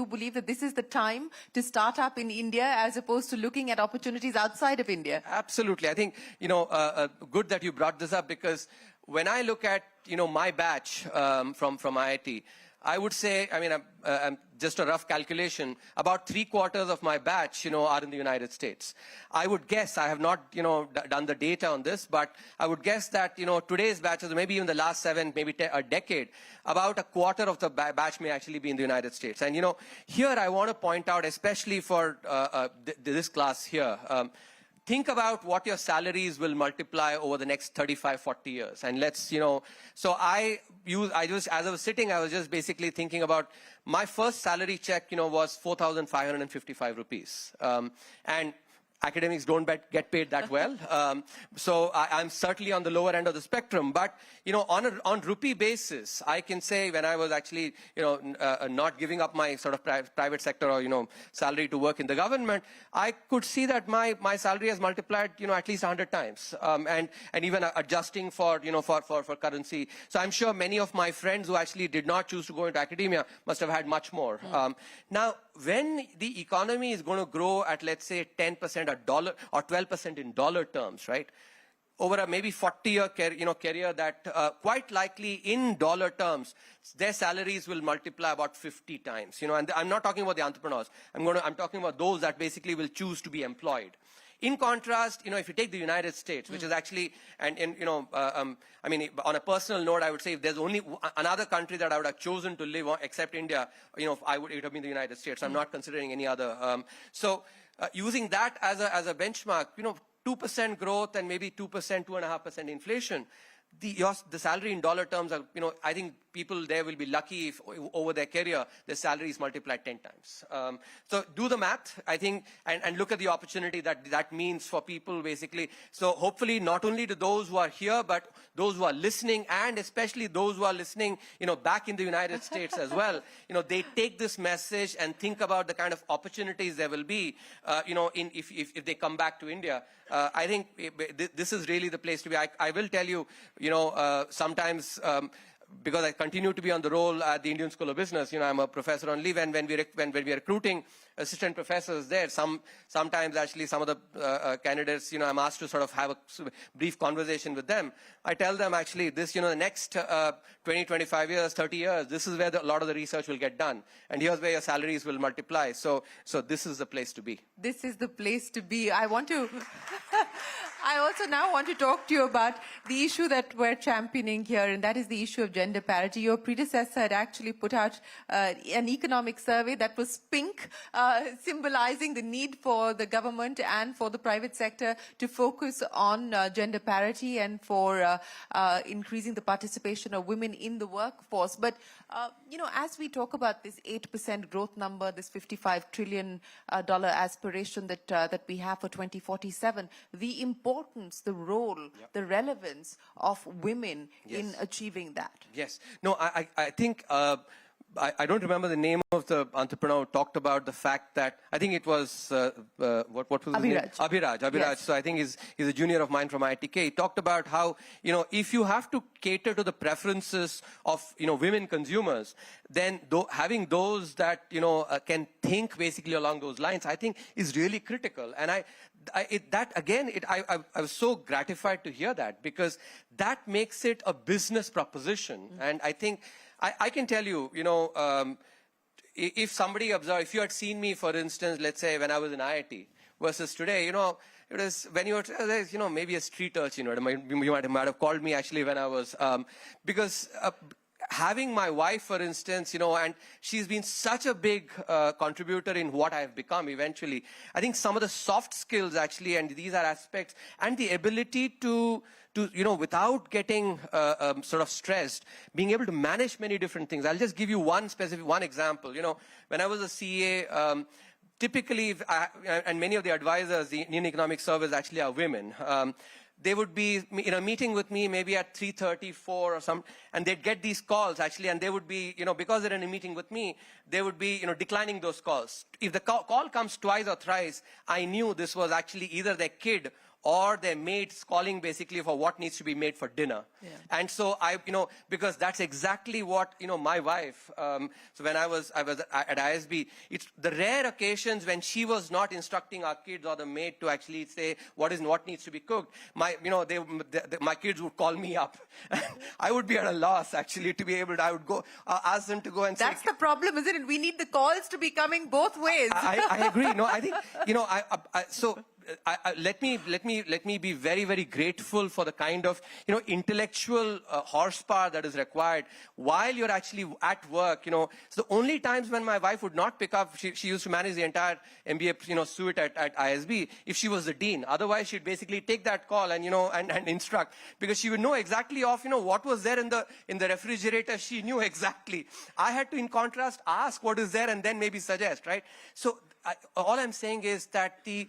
do believe that this is the time to start up in India as opposed to looking at opportunities outside of India? Absolutely. I think, good that you brought this up, because when I look at, my batch from IIT, I would say, I'm just a rough calculation, about 3/4 of my batch, are in the United States. I would guess, I have not, done the data on this, but I would guess that, today's batches, maybe even the last 7, maybe a decade, about 1/4 of the batch may actually be in the United States. And, here I want to point out, especially for this class here, think about what your salaries will multiply over the next 35, 40 years. And let's, so as I was sitting, I was just basically thinking about my first salary check, was 4,555 rupees. And academics don't get paid that well. So I'm certainly on the lower end of the spectrum. But, on rupee basis, I can say when I was actually, not giving up my sort of private sector or, salary to work in the government, I could see that my salary has multiplied, at least 100 times. And even adjusting for, for currency. So I'm sure many of my friends who actually did not choose to go into academia must have had much more. Now, when the economy is going to grow at, let's say, 10% a dollar or 12% in dollar terms, right? Over a maybe 40-year career, that quite likely in dollar terms, their salaries will multiply about 50 times. And I'm not talking about the entrepreneurs. I'm talking about those that basically will choose to be employed. In contrast, if you take the United States, which is actually, on a personal note, I would say if there's only another country that I would have chosen to live on, except India, it would have been the United States. I'm not considering any other. Using that as a benchmark, 2% growth and maybe 2%, 2.5% inflation, the salary in dollar terms are, I think people there will be lucky if over their career, their salary is multiplied 10 times. So do the math, I think, and look at the opportunity that means for people basically. So hopefully not only to those who are here, but those who are listening, and especially those who are listening, back in the United States as well, they take this message and think about the kind of opportunities there will be, if they come back to India. I think this is really the place to be. I will tell you, sometimes, because I continue to be on the roll at the Indian School of Business, I'm a professor on leave, and when we are recruiting assistant professors there, sometimes actually some of the candidates, I'm asked to sort of have a brief conversation with them. I tell them actually this, the next 20, 25 years, 30 years, this is where a lot of the research will get done. And here's where your salaries will multiply. So this is the place to be. This is the place to be. I also now want to talk to you about the issue that we're championing here, and that is the issue of gender parity. Your predecessor had actually put out an economic survey that was pink, symbolizing the need for the government and for the private sector to focus on gender parity and for increasing the participation of women in the workforce. But, as we talk about this 8% growth number, this $55 trillion aspiration that we have for 2047, the importance, the role, the relevance of women in achieving that. Yes. No, I think, I don't remember the name of the entrepreneur who talked about the fact that, I think it was, what was his name? Abhiraj. Yes. So I think he's a junior of mine from ITK. He talked about how, if you have to cater to the preferences of, women consumers, then having those that, can think basically along those lines, I think is really critical. And I was so gratified to hear that, because that makes it a business proposition. And I think, I can tell you, if somebody observed, if you had seen me, for instance, let's say when I was in IIT versus today, it was when you were, maybe a street urchin, you might have called me actually when I was, because having my wife, for instance, and she's been such a big contributor in what I've become eventually. I think some of the soft skills actually, and these are aspects, and the ability to without getting sort of stressed, being able to manage many different things. I'll just give you one example. When I was a CA, typically, and many of the advisors, the Indian Economic Service actually are women. They would be in a meeting with me maybe at 3:30, 4 or something, and they'd get these calls actually, and they would be, because they're in a meeting with me, they would be, declining those calls. If the call comes twice or thrice, I knew this was actually either their kid or their mates calling basically for what needs to be made for dinner. And so because that's exactly what, my wife, so when I was at ISB, it's the rare occasions when she was not instructing our kids or the maid to actually say what needs to be cooked. My kids would call me up. I would be at a loss actually to be able to, I would go, ask them to go and That's say. the problem, isn't it? We need the calls to be coming both ways. I agree. No, I think, let me be very, very grateful for the kind of, intellectual horsepower that is required while you're actually at work, So the only times when my wife would not pick up, she used to manage the entire MBA, suite at ISB, if she was the dean. Otherwise, she'd basically take that call and, and instruct, because she would know exactly what was there in the refrigerator. She knew exactly. I had to, in contrast, ask what is there and then maybe suggest, right? So all I'm saying is that the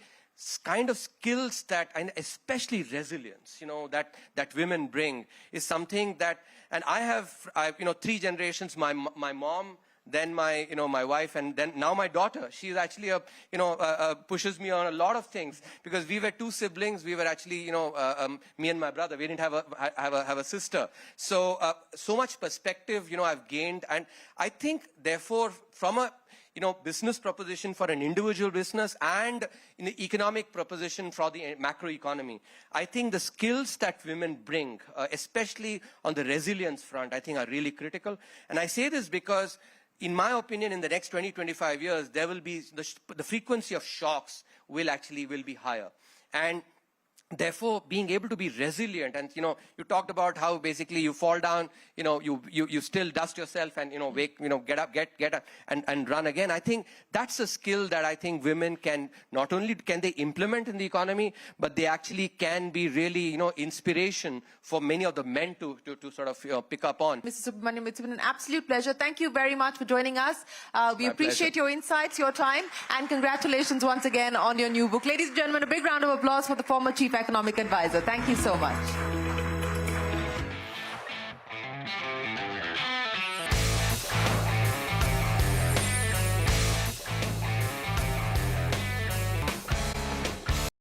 kind of skills and especially resilience, that women bring is something that, and I have 3 generations, my mom, then my wife, and then now my daughter. She's actually pushes me on a lot of things, because we were 2 siblings. We were actually, me and my brother, we didn't have a sister. So, so much perspective, I've gained. And I think, therefore, from a, business proposition for an individual business and in the economic proposition for the macro economy, I think the skills that women bring, especially on the resilience front, I think are really critical. And I say this because, in my opinion, in the next 20-25 years, there will be the frequency of shocks will be higher. And therefore, being able to be resilient, and you talked about how basically you fall down, you still dust yourself and wake, get up and run again. I think that's a skill that I think women can, not only can they implement in the economy, but they actually can be really inspiration for many of the men to sort of pick up on. Mr. Subramaniam, it's been an absolute pleasure. Thank you very much for joining us. We appreciate your insights, your time, and congratulations once again on your new book. Ladies and gentlemen, a big round of applause for the former Chief Economic Advisor. Thank you so much.